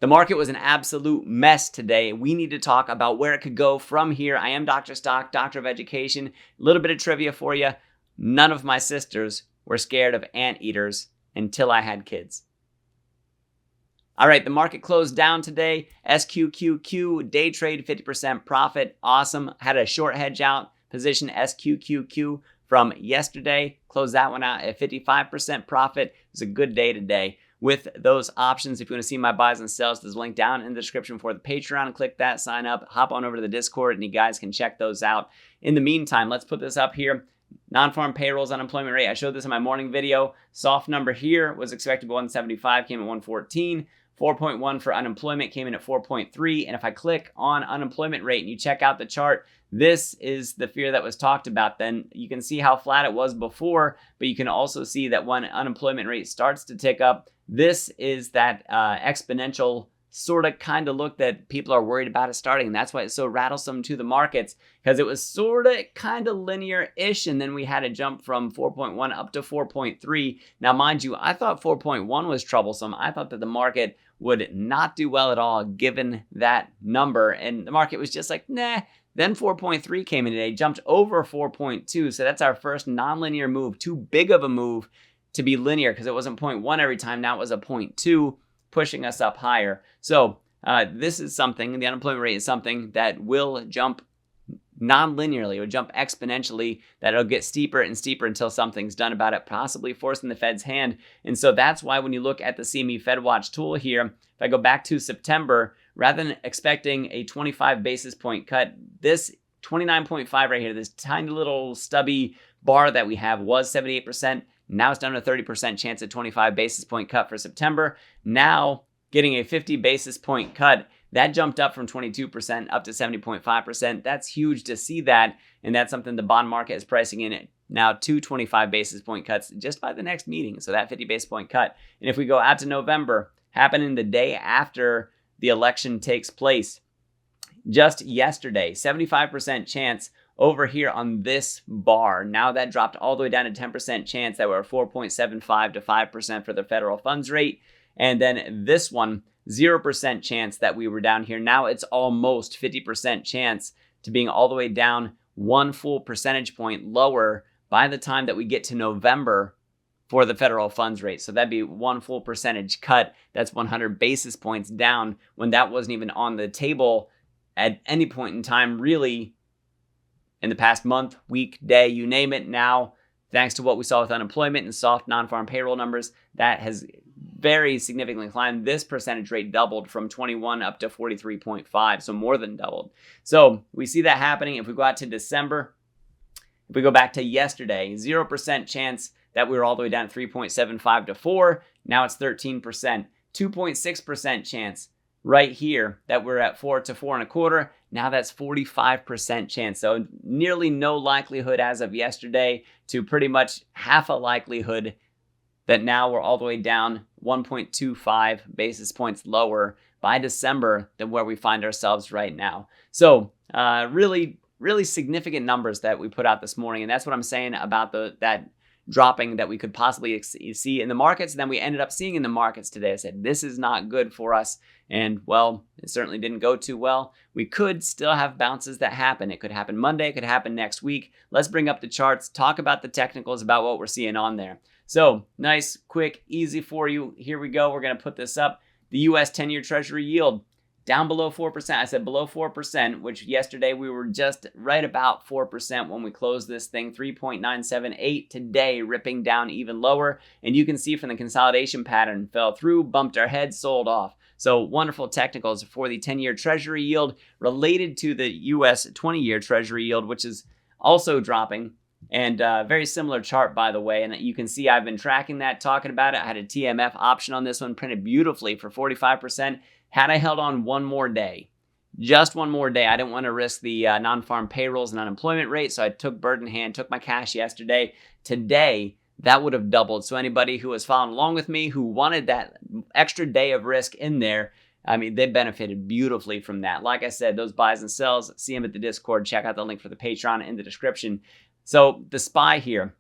The market was an absolute mess today. We need to talk about where it could go from here. I am Dr. Stock, Doctor of Education. A little bit of trivia for you. None of my sisters were scared of anteaters until I had kids. All right, the market closed down today. SQQQ, day trade, 50% profit. Awesome. Had a short hedge out position, SQQQ, from yesterday. Closed that one out at 55% profit. It was a good day today. With those options, if you want to see my buys and sells, there's a link down in the description for the Patreon. Click that, sign up, hop on over to the Discord, and you guys can check those out. In the meantime, let's put this up here. Non-farm payrolls, unemployment rate. I showed this in my morning video. Soft number here was expected to be 175, came at 114. 4.1 for unemployment, came in at 4.3. And if I click on unemployment rate and you check out the chart, this is the fear that was talked about. Then you can see how flat it was before, but you can also see that when unemployment rate starts to tick up, this is that exponential sort of kind of look that people are worried about it starting. And that's why it's so rattlesome to the markets, because it was sort of kind of linear-ish, and then we had a jump from 4.1 up to 4.3. Now, mind you, I thought 4.1 was troublesome. I thought that the market would not do well at all given that number, and the market was just like, nah. Then 4.3 came in today, jumped over 4.2, so that's our first nonlinear move. Too big of a move to be linear because it wasn't 0.1 every time. Now it was a 0.2, pushing us up higher. So this is something, the unemployment rate is something that will jump non-linearly. It will jump exponentially, that it'll get steeper and steeper until something's done about it, possibly forcing the Fed's hand. And so that's why when you look at the CME Fed Watch tool here, if I go back to September, rather than expecting a 25 basis point cut, this 29.5 right here, this tiny little stubby bar that we have was 78%. Now it's down to a 30% chance of 25 basis point cut for September. Now getting a 50 basis point cut, that jumped up from 22% up to 70.5%. That's huge to see that. And that's something the bond market is pricing in now, 25 basis point cuts just by the next meeting. So that 50 basis point cut. And if we go out to November, happening the day after the election takes place, just yesterday, 75% chance over here on this bar. Now that dropped all the way down to 10% chance that we're 4.75 to 5% for the federal funds rate. And then this one, 0% chance that we were down here. Now it's almost 50% chance to being all the way down 1 full percentage point lower by the time that we get to November for the federal funds rate. So that'd be 1 full percentage cut. That's 100 basis points down when that wasn't even on the table at any point in time, really, in the past month, week, day, you name it. Now, thanks to what we saw with unemployment and soft non-farm payroll numbers, that has very significantly climbed. This percentage rate doubled from 21 up to 43.5, so more than doubled. So we see that happening. If we go out to December, if we go back to yesterday, 0% chance that we were all the way down at 3.75 to 4. Now it's 13%. 2.6% chance right here that we're at 4 to 4.25. Now that's 45% chance. So nearly no likelihood as of yesterday to pretty much half a likelihood that now we're all the way down 1.25 basis points lower by December than where we find ourselves right now. So really significant numbers that we put out this morning. And that's what I'm saying about that dropping that we could possibly see in the markets. And then we ended up seeing in the markets today. I said, this is not good for us. And well, it certainly didn't go too well. We could still have bounces that happen. It could happen Monday. It could happen next week. Let's bring up the charts, talk about the technicals, about what we're seeing on there. So nice, quick, easy for you. Here we go. We're going to put this up. The U.S. 10-year Treasury yield down below 4%. I said below 4%, which yesterday we were just right about 4% when we closed this thing, 3.978. Today, ripping down even lower. And you can see from the consolidation pattern, fell through, bumped our head, sold off. So wonderful technicals for the 10-year Treasury yield related to the U.S. 20-year Treasury yield, which is also dropping. And very similar chart, by the way. And you can see I've been tracking that, talking about it. I had a TMF option on this one, printed beautifully for 45%. Had I held on one more day, just one more day, I didn't want to risk the non-farm payrolls and unemployment rate. So I took bird in hand, took my cash yesterday. Today, that would have doubled. So anybody who was following along with me, who wanted that extra day of risk in there, I mean, they benefited beautifully from that. Like I said, those buys and sells, see them at the Discord. Check out the link for the Patreon in the description. So the SPY here,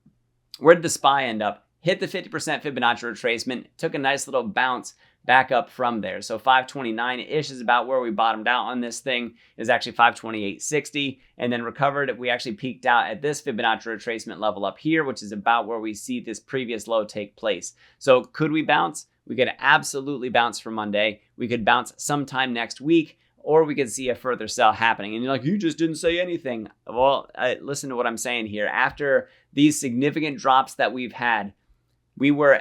where did the SPY end up? Hit the 50% Fibonacci retracement, took a nice little bounce, back up from there. So 529-ish is about where we bottomed out on this thing. Is actually 528.60, and then recovered. We actually peaked out at this Fibonacci retracement level up here, which is about where we see this previous low take place. So could we bounce? We could absolutely bounce for Monday. We could bounce sometime next week, or we could see a further sell happening. And you're like, you just didn't say anything. Well, listen to what I'm saying here. After these significant drops that we've had, we were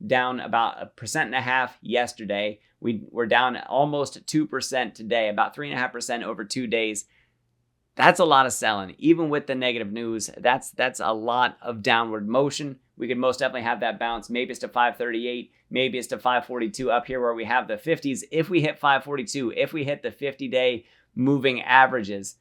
down about 1.5% yesterday. We were down almost 2% today, about 3.5% over 2 days. That's a lot of selling. Even with the negative news, that's a lot of downward motion. We could most definitely have that bounce. Maybe it's to 538. Maybe it's to 542 up here where we have the 50s. If we hit 542, if we hit the 50-day moving averages,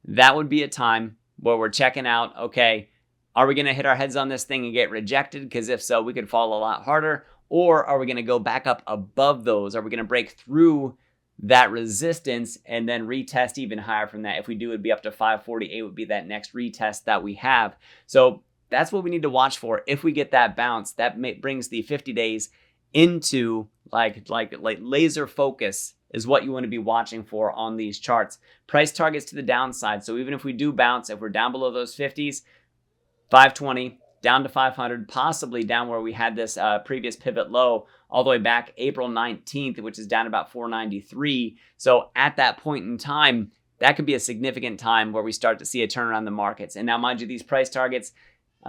that would be a time where we're checking out, okay, are we going to hit our heads on this thing and get rejected? Because if so, we could fall a lot harder. Or are we going to go back up above those? Are we going to break through that resistance and then retest even higher from that? If we do, it'd be up to 548 would be that next retest that we have. So that's what we need to watch for. If we get that bounce, that brings the 50 days into like laser focus is what you want to be watching for on these charts. Price targets to the downside. So even if we do bounce, if we're down below those 50s, 520 down to 500, possibly down where we had this previous pivot low all the way back April 19th, which is down about 493. So at that point in time, that could be a significant time where we start to see a turnaround in the markets. And now, mind you, these price targets,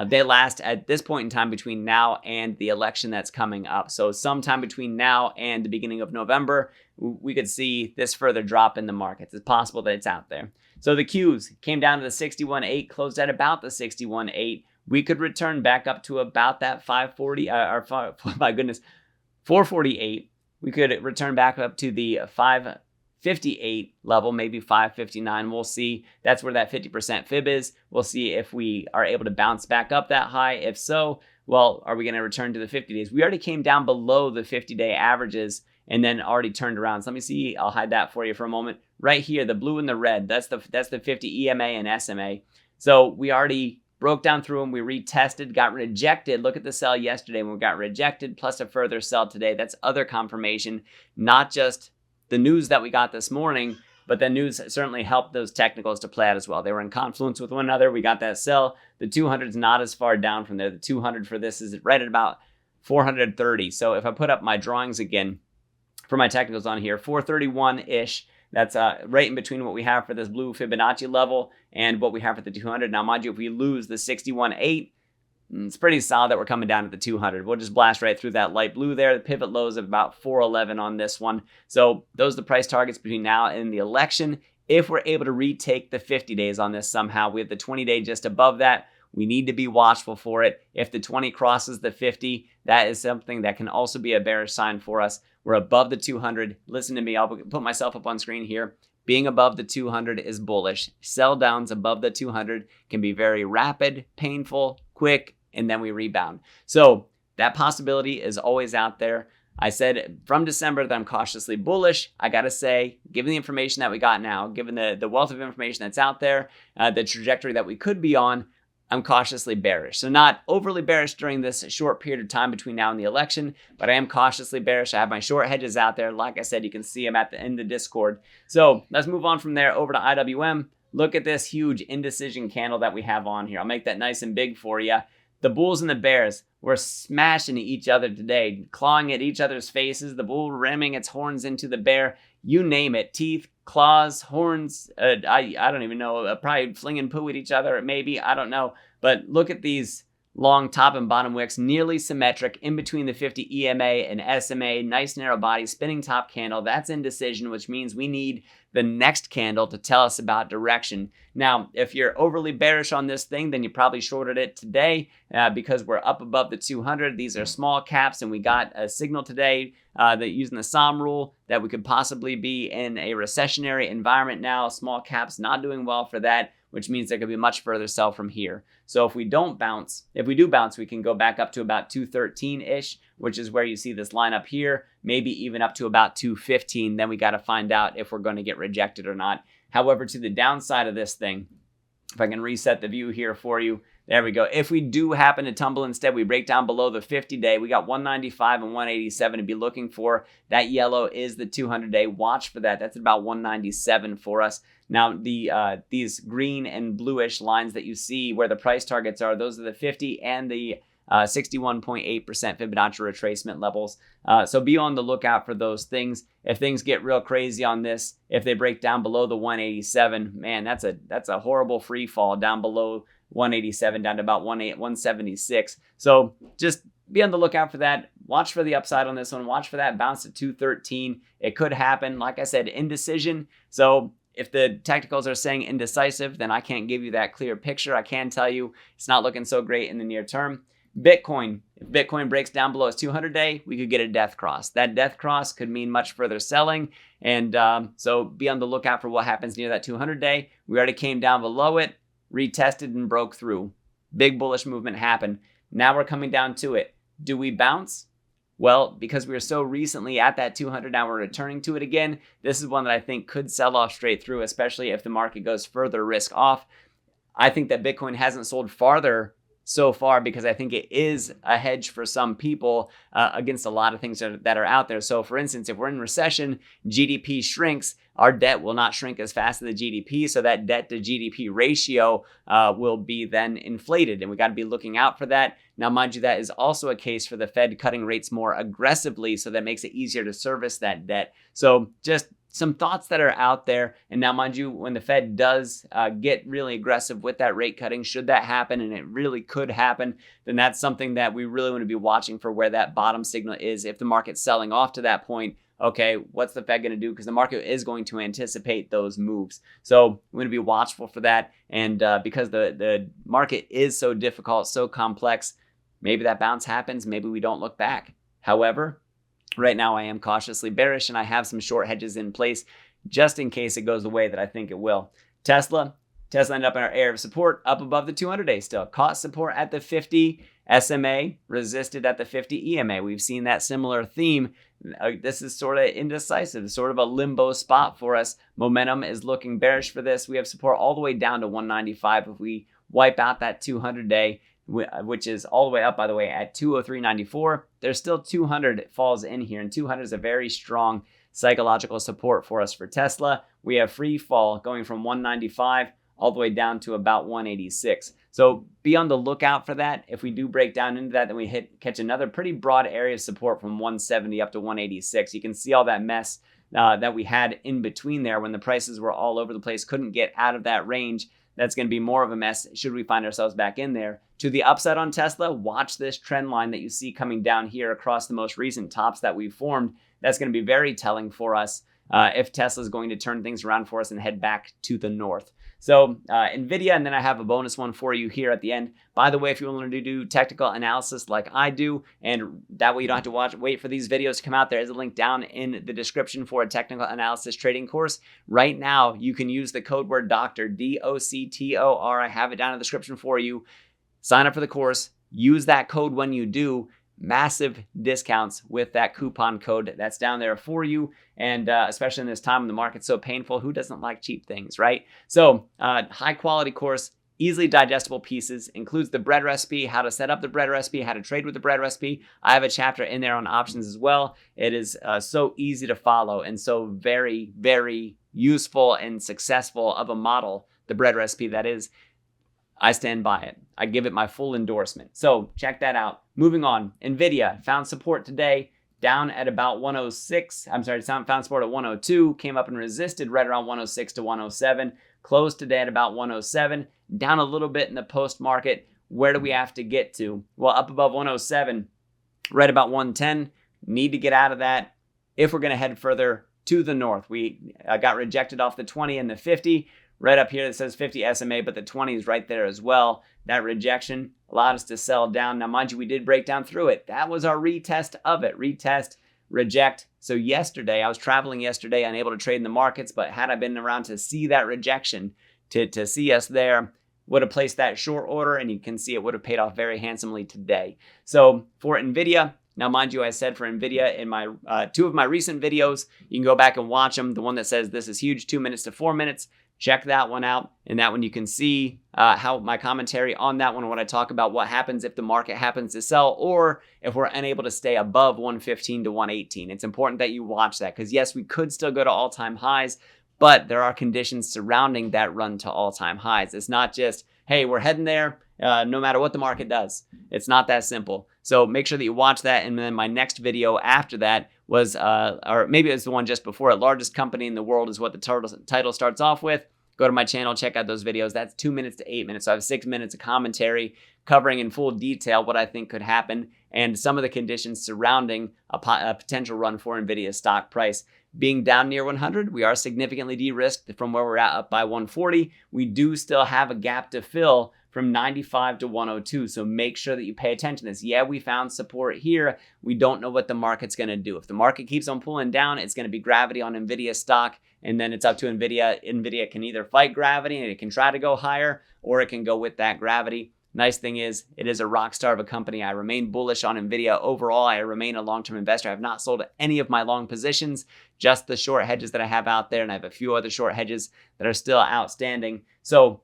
they last at this point in time between now and the election that's coming up. So sometime between now and the beginning of November, we could see this further drop in the markets. It's possible that it's out there. So the Qs came down to the 61.8, closed at about the 61.8. We could return back up to about that 448. We could return back up to the 558 level, maybe 559. We'll see. That's where that 50% fib is. We'll see if we are able to bounce back up that high. If so, well, are we going to return to the 50 days? We already came down below the 50-day averages and then already turned around. So let me see. I'll hide that for you for a moment. Right here, the blue and the red, that's the 50 EMA and SMA. So we already broke down through them. We retested, got rejected. Look at the sell yesterday when we got rejected, plus a further sell today. That's other confirmation, not just the news that we got this morning, but the news certainly helped those technicals to play out as well. They were in confluence with one another. We got that sell. The 200 is not as far down from there. The 200 for this is right at about 430. So if I put up my drawings again for my technicals on here, 431-ish. That's right in between what we have for this blue Fibonacci level and what we have for the 200. Now, mind you, if we lose the 61.8, it's pretty solid that we're coming down to the 200. We'll just blast right through that light blue there. The pivot lows of about 411 on this one. So those are the price targets between now and the election. If we're able to retake the 50 days on this somehow, we have the 20-day just above that. We need to be watchful for it. If the 20 crosses the 50, that is something that can also be a bearish sign for us. We're above the 200. Listen to me. I'll put myself up on screen here. Being above the 200 is bullish. Sell downs above the 200 can be very rapid, painful, quick, and then we rebound. So that possibility is always out there. I said from December that I'm cautiously bullish. I got to say, given the information that we got now, given the wealth of information that's out there, the trajectory that we could be on, I'm cautiously bearish. So not overly bearish during this short period of time between now and the election, but I am cautiously bearish. I have my short hedges out there. Like I said, you can see them in the Discord. So let's move on from there over to IWM. Look at this huge indecision candle that we have on here. I'll make that nice and big for you. The bulls and the bears were smashing each other today, clawing at each other's faces. The bull ramming its horns into the bear. You name it. Teeth, claws, horns. I don't even know. Probably flinging poo at each other. Maybe. I don't know. But look at these long top and bottom wicks, nearly symmetric in between the 50 EMA and SMA. Nice narrow body, spinning top candle. That's indecision, which means we need the next candle to tell us about direction. Now, if you're overly bearish on this thing, then you probably shorted it today because we're up above the 200. These are small caps, and we got a signal today that using the SOM rule that we could possibly be in a recessionary environment now. Small caps not doing well for that, which means there could be much further sell from here. So if we do bounce, we can go back up to about 213-ish, which is where you see this line up here, maybe even up to about 215. Then we got to find out if we're going to get rejected or not. However, to the downside of this thing, if I can reset the view here for you, There we go. If we do happen to tumble instead, we break down below the 50-day. We got 195 and 187 to be looking for. That yellow is the 200-day. Watch for that. That's about 197 for us. Now, these green and bluish lines that you see where the price targets are, those are the 50 and the 61.8% Fibonacci retracement levels. So be on the lookout for those things. If things get real crazy on this, if they break down below the 187, man, that's a horrible free fall down below 187 down to about 176. So just be on the lookout for that. Watch for the upside on this one. Watch for that bounce to 213. It could happen. Like I said, indecision. So if the technicals are saying indecisive, then I can't give you that clear picture. I can tell you it's not looking so great in the near term. Bitcoin. If Bitcoin breaks down below its 200-day, we could get a death cross. That death cross could mean much further selling. And so be on the lookout for what happens near that 200-day. We already came down below it, retested and broke through. Big bullish movement happened. Now we're coming down to it. Do we bounce? Well, because we were so recently at that 200, now we're returning to it again. This is one that I think could sell off straight through, especially if the market goes further risk off. I think that Bitcoin hasn't sold farther so far because I think it is a hedge for some people against a lot of things that are out there. So for instance, if we're in recession, GDP shrinks, our debt will not shrink as fast as the GDP. So that debt to GDP ratio will be then inflated. And we got to be looking out for that. Now, mind you, that is also a case for the Fed cutting rates more aggressively. So that makes it easier to service that debt. So just some thoughts that are out there. And now, mind you, when the Fed does get really aggressive with that rate cutting, should that happen, and it really could happen, then that's something that we really want to be watching for where that bottom signal is. If the market's selling off to that point, okay, what's the Fed going to do? Because the market is going to anticipate those moves. So we're going to be watchful for that. And because the market is so difficult, so complex, maybe that bounce happens, maybe we don't look back. However, right now I am cautiously bearish and I have some short hedges in place just in case it goes the way that I think it will. Tesla ended up in our area of support up above the 200-day still. Caught support at the 50 SMA, resisted at the 50 EMA. We've seen that similar theme. This is sort of indecisive, sort of a limbo spot for us. Momentum is looking bearish for this. We have support all the way down to 195 if we wipe out that 200-day. Which is all the way up, by the way, at 203.94. There's still 200 falls in here, and 200 is a very strong psychological support for us for Tesla. We have free fall going from 195 all the way down to about 186. So be on the lookout for that. If we do break down into that, then we catch another pretty broad area of support from 170 up to 186. You can see all that mess that we had in between there when the prices were all over the place, couldn't get out of that range. That's going to be more of a mess should we find ourselves back in there. To the upside on Tesla, watch this trend line that you see coming down here across the most recent tops that we've formed. That's going to be very telling for us if Tesla is going to turn things around for us and head back to the north. So Nvidia, and then I have a bonus one for you here at the end. By the way, if you want to do technical analysis like I do, and that way you don't have to wait for these videos to come out, there is a link down in the description for a technical analysis trading course. Right now, you can use the code word DOCTOR, DOCTOR. I have it down in the description for you. Sign up for the course. Use that code when you do. Massive discounts with that coupon code that's down there for you. And especially in this time when the market's so painful, who doesn't like cheap things, right? So high quality course, easily digestible pieces, includes the bread recipe, how to set up the bread recipe, how to trade with the bread recipe. I have a chapter in there on options as well. It is so easy to follow and so very, very useful and successful of a model, the bread recipe that is. I stand by it. I give it my full endorsement. So check that out. Moving on, Nvidia found support today down at about 106. I'm sorry, found support at 102, came up and resisted right around 106 to 107. Closed today at about 107, down a little bit in the post market. Where do we have to get to? Well, up above 107, right about 110. Need to get out of that if we're going to head further to the north. We got rejected off the 20 and the 50. Right up here that says 50 SMA, but the 20 is right there as well. That rejection allowed us to sell down. Now, mind you, we did break down through it. That was our retest of it. Retest, reject. So yesterday, I was traveling yesterday, unable to trade in the markets, but had I been around to see that rejection, to see us there, would have placed that short order, and you can see it would have paid off very handsomely today. So for Nvidia, now, mind you, I said for Nvidia in my two of my recent videos, you can go back and watch them. The one that says this is huge, 2 minutes to 4 minutes. check that one out. And that one you can see how my commentary on that one, when I talk about what happens if the market happens to sell or if we're unable to stay above 115 to 118. It's important that you watch that because yes, we could still go to all-time highs, but there are conditions surrounding that run to all-time highs. It's not just, hey, we're heading there no matter what the market does. It's not that simple. So make sure that you watch that. And then my next video after that was, or maybe it was the one just before it, largest company in the world is what the title starts off with. Go to my channel, check out those videos. That's 2 minutes to 8 minutes. So I have 6 minutes of commentary covering in full detail what I think could happen and some of the conditions surrounding a potential run for Nvidia's stock price. Being down near 100, we are significantly de-risked from where we're at up by 140. We do still have a gap to fill from 95 to 102. So make sure that you pay attention to this. Yeah, we found support here. We don't know what the market's going to do. If the market keeps on pulling down, it's going to be gravity on Nvidia stock. And then it's up to Nvidia. Nvidia can either fight gravity and it can try to go higher, or it can go with that gravity. Nice thing is, it is a rock star of a company. I remain bullish on Nvidia overall. I remain a long-term investor. I have not sold any of my long positions, just the short hedges that I have out there. And I have a few other short hedges that are still outstanding. So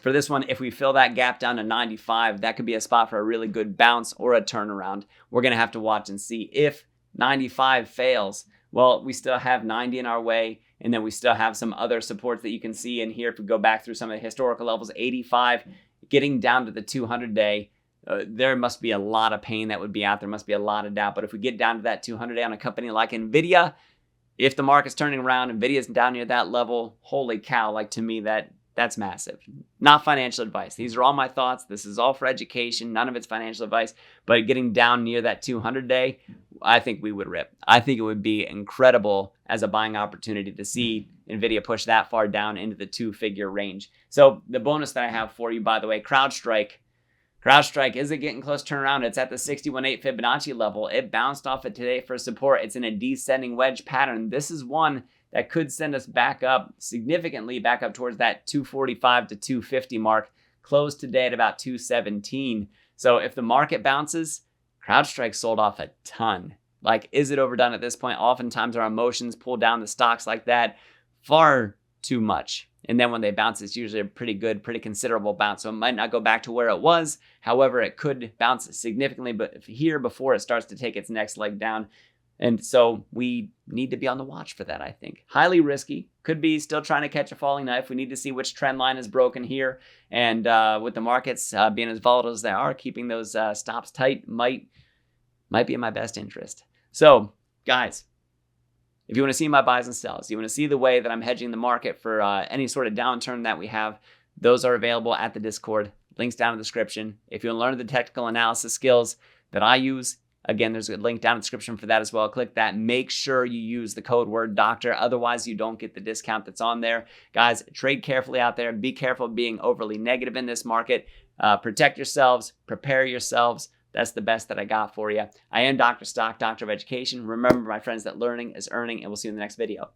for this one, if we fill that gap down to 95, that could be a spot for a really good bounce or a turnaround. We're going to have to watch and see. If 95 fails, well, we still have 90 in our way. And then we still have some other supports that you can see in here. If we go back through some of the historical levels, 85, getting down to the 200-day, there must be a lot of pain that would be out there. Must be a lot of doubt. But if we get down to that 200-day on a company like Nvidia, if the market's turning around, Nvidia's down near that level, holy cow, like to me, that's massive. Not financial advice. These are all my thoughts. This is all for education. None of it's financial advice. But getting down near that 200-day, I think we would rip. I think it would be incredible as a buying opportunity to see Nvidia push that far down into the 2-figure range. So the bonus that I have for you, by the way, CrowdStrike. CrowdStrike, is it getting close to turnaround? It's at the 61.8 Fibonacci level. It bounced off it today for support. It's in a descending wedge pattern. This is one that could send us back up significantly, back up towards that 245 to 250 mark. Closed today at about 217. So if the market bounces, CrowdStrike sold off a ton. Like, is it overdone at this point? Oftentimes our emotions pull down the stocks like that far too much. And then when they bounce, it's usually a pretty good, pretty considerable bounce. So it might not go back to where it was. However, it could bounce significantly but here before it starts to take its next leg down. And so we need to be on the watch for that, I think. Highly risky. Could be still trying to catch a falling knife. We need to see which trend line is broken here. And with the markets being as volatile as they are, keeping those stops tight might be in my best interest. So, guys, if you want to see my buys and sells, you want to see the way that I'm hedging the market for any sort of downturn that we have, those are available at the Discord. Links down in the description. If you want to learn the technical analysis skills that I use, again, there's a link down in the description for that as well. Click that. Make sure you use the code word doctor. Otherwise, you don't get the discount that's on there. Guys, trade carefully out there. Be careful of being overly negative in this market. Protect yourselves. Prepare yourselves. That's the best that I got for you. I am Dr. Stock, Doctor of Education. Remember, my friends, that learning is earning, and we'll see you in the next video.